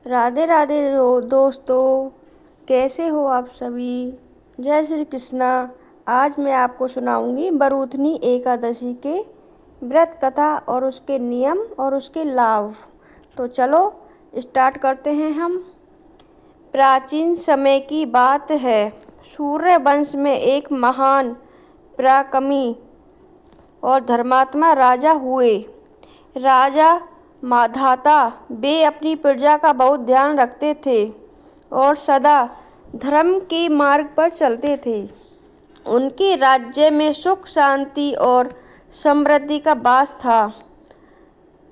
राधे राधे दोस्तों, कैसे हो आप सभी। जय श्री कृष्णा। आज मैं आपको सुनाऊंगी बरूथनी एकादशी के व्रत कथा और उसके नियम और उसके लाभ। तो चलो स्टार्ट करते हैं हम। प्राचीन समय की बात है। सूर्य वंश में एक महान पराक्रमी और धर्मात्मा राजा हुए। राजा माधाता वे अपनी प्रजा का बहुत ध्यान रखते थे और सदा धर्म के मार्ग पर चलते थे। उनके राज्य में सुख शांति और समृद्धि का वास था।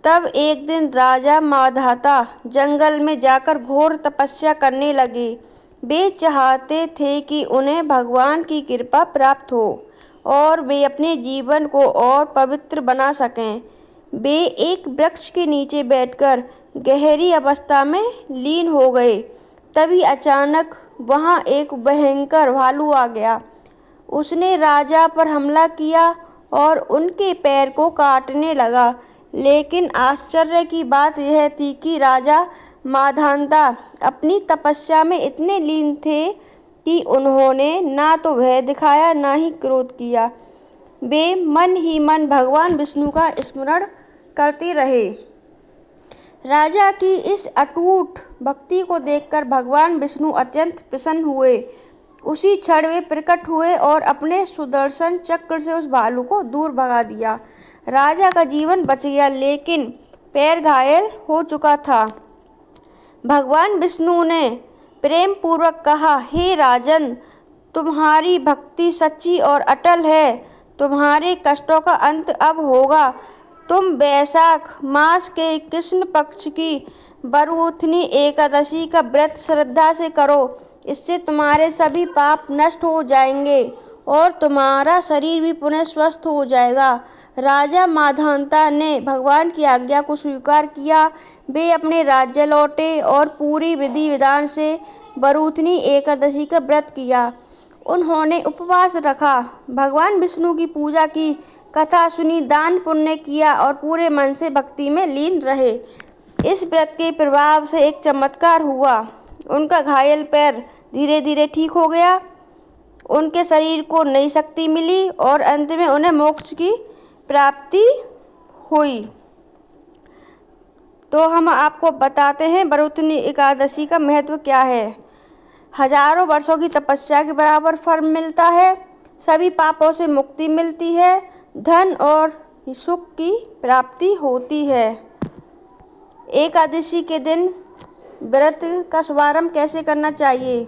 तब एक दिन राजा माधाता जंगल में जाकर घोर तपस्या करने लगे। वे चाहते थे कि उन्हें भगवान की कृपा प्राप्त हो और वे अपने जीवन को और पवित्र बना सकें। वे एक वृक्ष के नीचे बैठकर गहरी अवस्था में लीन हो गए। तभी अचानक वहां एक भयंकर भालू आ गया। उसने राजा पर हमला किया और उनके पैर को काटने लगा। लेकिन आश्चर्य की बात यह थी कि राजा माधाता अपनी तपस्या में इतने लीन थे कि उन्होंने ना तो भय दिखाया ना ही क्रोध किया। वे मन ही मन भगवान विष्णु का स्मरण करते रहे। राजा की इस अटूट भक्ति को देखकर भगवान विष्णु अत्यंत प्रसन्न हुए। उसी क्षण वे प्रकट हुए और अपने सुदर्शन चक्र से उस भालू को दूर भगा दिया। राजा का जीवन बच गया, लेकिन पैर घायल हो चुका था। भगवान विष्णु ने प्रेम पूर्वक कहा, हे राजन, तुम्हारी भक्ति सच्ची और अटल है। तुम्हारे कष्टों का अंत अब होगा। तुम वैशाख मास के कृष्ण पक्ष की बरूथनी एकादशी का व्रत श्रद्धा से करो। इससे तुम्हारे सभी पाप नष्ट हो जाएंगे और तुम्हारा शरीर भी पुनः स्वस्थ हो जाएगा। राजा माधाता ने भगवान की आज्ञा को स्वीकार किया। वे अपने राज्य लौटे और पूरी विधि विधान से बरूथनी एकादशी का व्रत किया। उन्होंने उपवास रखा, भगवान विष्णु की पूजा की, कथा सुनी, दान पुण्य किया और पूरे मन से भक्ति में लीन रहे। इस व्रत के प्रभाव से एक चमत्कार हुआ। उनका घायल पैर धीरे धीरे ठीक हो गया, उनके शरीर को नई शक्ति मिली और अंत में उन्हें मोक्ष की प्राप्ति हुई। तो हम आपको बताते हैं बरूथनी एकादशी का महत्व क्या है। हजारों वर्षों की तपस्या के बराबर फल मिलता है। सभी पापों से मुक्ति मिलती है। धन और सुख की प्राप्ति होती है। एकादशी के दिन व्रत का शुभारंभ कैसे करना चाहिए।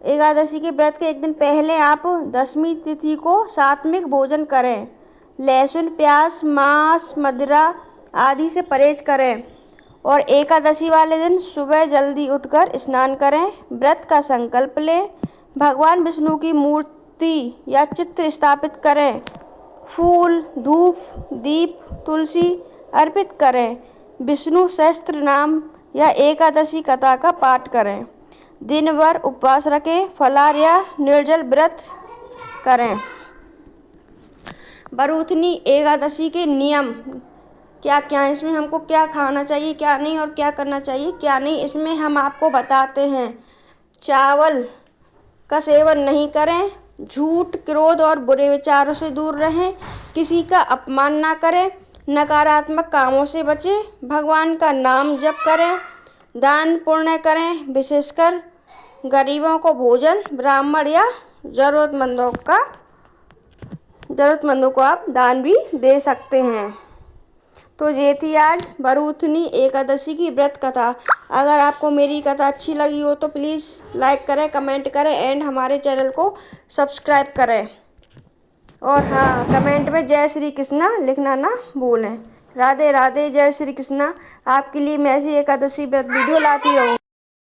एकादशी के व्रत के एक दिन पहले आप दशमी तिथि को सात्विक भोजन करें। लहसुन, प्याज, मांस, मदिरा आदि से परहेज करें और एकादशी वाले दिन सुबह जल्दी उठकर स्नान करें। व्रत का संकल्प लें। भगवान विष्णु की मूर्ति या चित्र स्थापित करें। फूल, धूप, दीप, तुलसी अर्पित करें। विष्णु सहस्त्र नाम या एकादशी कथा का पाठ करें। दिन भर उपवास रखें। फलाहार या निर्जल व्रत करें। बरूथनी एकादशी के नियम क्या क्या है, इसमें हमको क्या खाना चाहिए, क्या नहीं, और क्या करना चाहिए, क्या नहीं, इसमें हम आपको बताते हैं। चावल का सेवन नहीं करें। झूठ, क्रोध और बुरे विचारों से दूर रहें। किसी का अपमान ना करें। नकारात्मक कामों से बचें। भगवान का नाम जप करें। दान पुण्य करें, विशेषकर गरीबों को भोजन, ब्राह्मण या जरूरतमंदों को आप दान भी दे सकते हैं। तो ये थी आज बरूथनी एकादशी की व्रत कथा। अगर आपको मेरी कथा अच्छी लगी हो तो प्लीज़ लाइक करें, कमेंट करें एंड हमारे चैनल को सब्सक्राइब करें। और हाँ, कमेंट में जय श्री कृष्णा लिखना ना भूलें। राधे राधे, जय श्री कृष्णा। आपके लिए मैं ऐसी एकादशी व्रत वीडियो लाती रहूँगी।